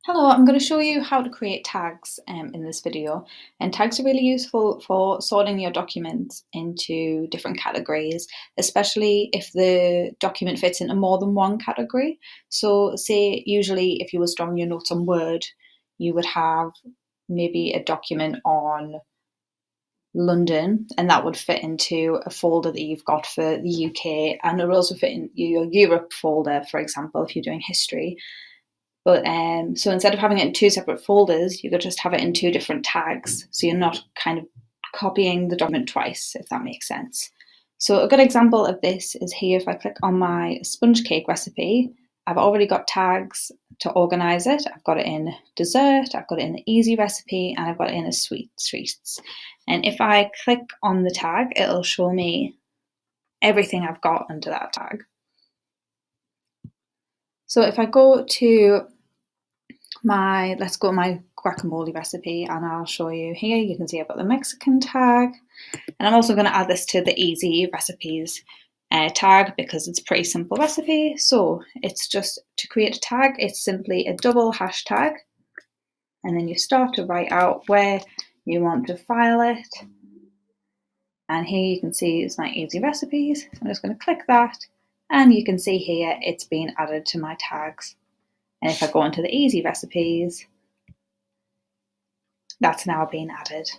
Hello, I'm going to show you how to create tags in this video. And tags are really useful for sorting your documents into different categories, especially if the document fits into more than one category. So say usually if you were storing your notes on Word, you would have maybe a document on London, and that would fit into a folder that you've got for the UK, and it would also fit in your Europe folder, for example, if you're doing history. But so instead of having it in two separate folders, you could just have it in two different tags. So you're not kind of copying the document twice, if that makes sense. So a good example of this is here. If I click on my sponge cake recipe, I've already got tags to organize it. I've got it in dessert, I've got it in the easy recipe, and I've got it in a sweet treats. And if I click on the tag, it'll show me everything I've got under that tag. So if I go to let's go to my guacamole recipe, and I'll show you here. You can see I've got the Mexican tag, and I'm also going to add this to the easy recipes tag because it's a pretty simple recipe. So it's just to create a tag, it's simply a double hashtag, and then you start to write out where you want to file it. And here you can see it's my easy recipes. I'm just going to click that, and you can see here it's been added to my tags. And if I go into the easy recipes, that's now been added.